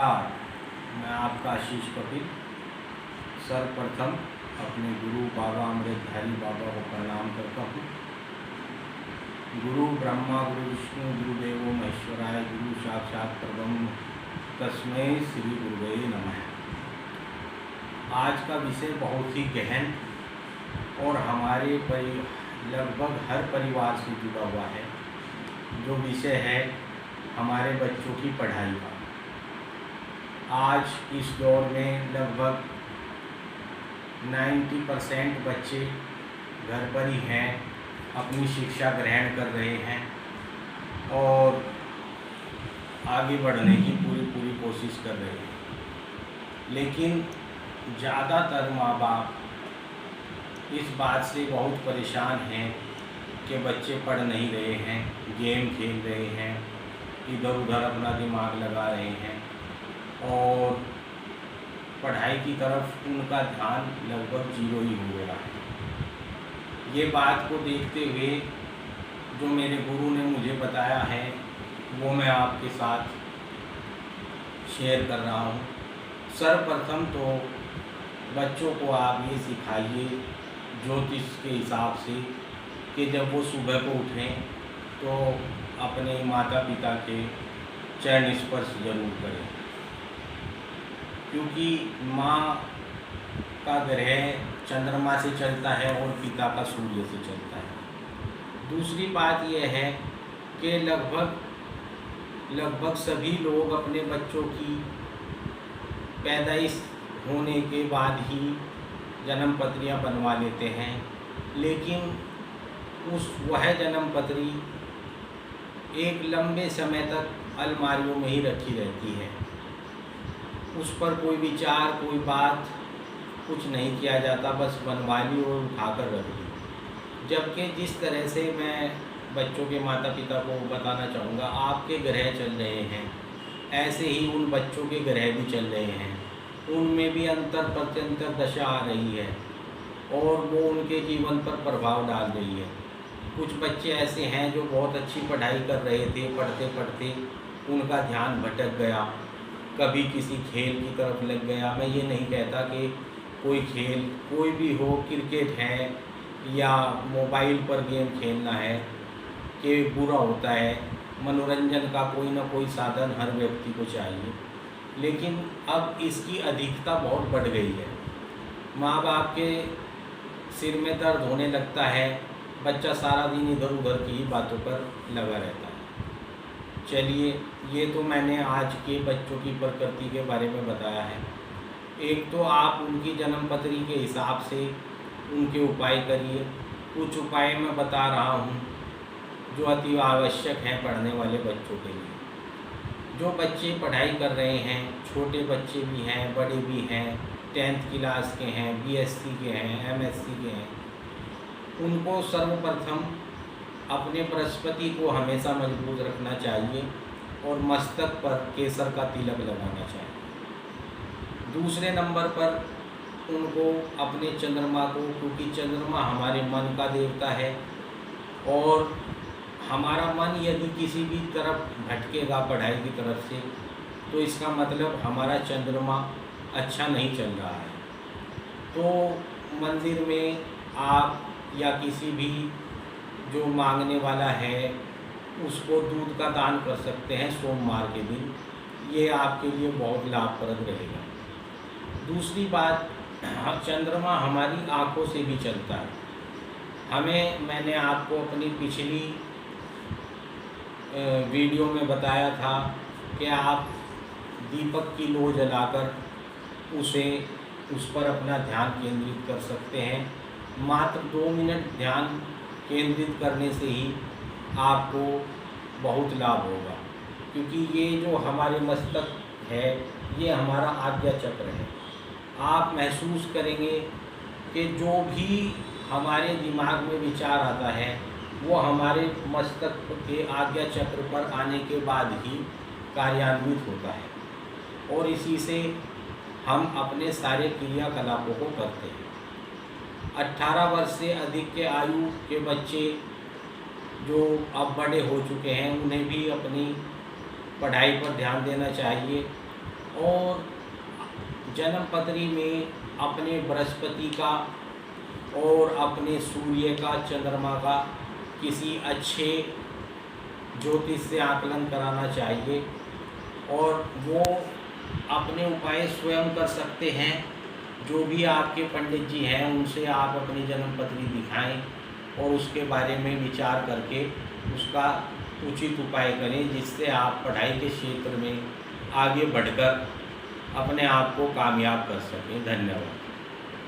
हाँ, मैं आपका आशीष कपिल सर्वप्रथम अपने गुरु बाबा अमृतधारी बाबा को प्रणाम करता हूँ। गुरु ब्रह्मा गुरु विष्णु गुरुदेवो महेश्वराय गुरु साक्षात परब्रह्म तस्मै श्री गुरुवे नमः। आज का विषय बहुत ही गहन और हमारे लगभग हर परिवार से जुड़ा हुआ है, जो विषय है हमारे बच्चों की पढ़ाई का। आज इस दौर में लगभग 90% बच्चे घर पर ही हैं, अपनी शिक्षा ग्रहण कर रहे हैं और आगे बढ़ने की पूरी कोशिश कर रहे हैं। लेकिन ज़्यादातर माँ बाप इस बात से बहुत परेशान हैं कि बच्चे पढ़ नहीं रहे हैं, गेम खेल रहे हैं, इधर उधर अपना दिमाग लगा रहे हैं और पढ़ाई की तरफ उनका ध्यान लगभग जीरो ही हो गया है। ये बात को देखते हुए जो मेरे गुरु ने मुझे बताया है वो मैं आपके साथ शेयर कर रहा हूँ। सर्वप्रथम तो बच्चों को आप ये सिखाइए ज्योतिष के हिसाब से कि जब वो सुबह को उठें तो अपने माता पिता के चरण स्पर्श जरूर करें, क्योंकि माँ का ग्रह चंद्रमा से चलता है और पिता का सूर्य से चलता है। दूसरी बात यह है कि लगभग सभी लोग अपने बच्चों की पैदाइश होने के बाद ही जन्म पत्रियाँ बनवा लेते हैं, लेकिन वह जन्म पत्री एक लंबे समय तक अलमारियों में ही रखी रहती है। उस पर कोई विचार, कोई बात, कुछ नहीं किया जाता, बस बनवा ली और उठाकर रख दी। जबकि जिस तरह से मैं बच्चों के माता पिता को बताना चाहूँगा, आपके ग्रह चल रहे हैं, ऐसे ही उन बच्चों के ग्रह भी चल रहे हैं, उनमें भी अंतर प्रत्यंतर दशा आ रही है और वो उनके जीवन पर प्रभाव डाल रही है। कुछ बच्चे ऐसे हैं जो बहुत अच्छी पढ़ाई कर रहे थे, पढ़ते पढ़ते उनका ध्यान भटक गया, कभी किसी खेल की तरफ लग गया। मैं ये नहीं कहता कि कोई खेल कोई भी हो, क्रिकेट है या मोबाइल पर गेम खेलना है कि बुरा होता है। मनोरंजन का कोई ना कोई साधन हर व्यक्ति को चाहिए, लेकिन अब इसकी अधिकता बहुत बढ़ गई है। माँ बाप के सिर में दर्द होने लगता है, बच्चा सारा दिन इधर उधर की ही बातों पर लगा रहता है। चलिए, ये तो मैंने आज के बच्चों की प्रकृति के बारे में बताया है। एक तो आप उनकी जन्म पत्री के हिसाब से उनके उपाय करिए। कुछ उपाय मैं बता रहा हूँ जो अति आवश्यक हैं पढ़ने वाले बच्चों के लिए। जो बच्चे पढ़ाई कर रहे हैं, छोटे बच्चे भी हैं, बड़े भी हैं, 10th क्लास के हैं, BSc के हैं, MSc के हैं, उनको सर्वप्रथम अपने बृहस्पति को हमेशा मजबूत रखना चाहिए और मस्तक पर केसर का तिलक लगाना चाहिए। दूसरे नंबर पर उनको अपने चंद्रमा को, क्योंकि चंद्रमा हमारे मन का देवता है और हमारा मन यदि किसी भी तरफ भटकेगा पढ़ाई की तरफ से, तो इसका मतलब हमारा चंद्रमा अच्छा नहीं चल रहा है। तो मंदिर में आप या किसी भी जो मांगने वाला है उसको दूध का दान कर सकते हैं सोमवार के दिन। ये आपके लिए बहुत लाभप्रद रहेगा। दूसरी बात, चंद्रमा हमारी आँखों से भी चलता है। मैंने आपको अपनी पिछली वीडियो में बताया था कि आप दीपक की लौ जलाकर उस पर अपना ध्यान केंद्रित कर सकते हैं। मात्र 2 मिनट ध्यान केंद्रित करने से ही आपको बहुत लाभ होगा, क्योंकि ये जो हमारे मस्तक है ये हमारा आज्ञा चक्र है। आप महसूस करेंगे कि जो भी हमारे दिमाग में विचार आता है वो हमारे मस्तक के आज्ञा चक्र पर आने के बाद ही कार्यान्वित होता है और इसी से हम अपने सारे क्रियाकलापों को करते हैं। 18 वर्ष से अधिक के आयु के बच्चे जो अब बड़े हो चुके हैं उन्हें भी अपनी पढ़ाई पर ध्यान देना चाहिए और जन्म पत्री में अपने बृहस्पति का और अपने सूर्य का, चंद्रमा का किसी अच्छे ज्योतिष से आकलन कराना चाहिए और वो अपने उपाय स्वयं कर सकते हैं। जो भी आपके पंडित जी हैं उनसे आप अपनी जन्म पत्री दिखाएं और उसके बारे में विचार करके उसका उचित उपाय करें, जिससे आप पढ़ाई के क्षेत्र में आगे बढ़कर अपने आप को कामयाब कर सकें। धन्यवाद।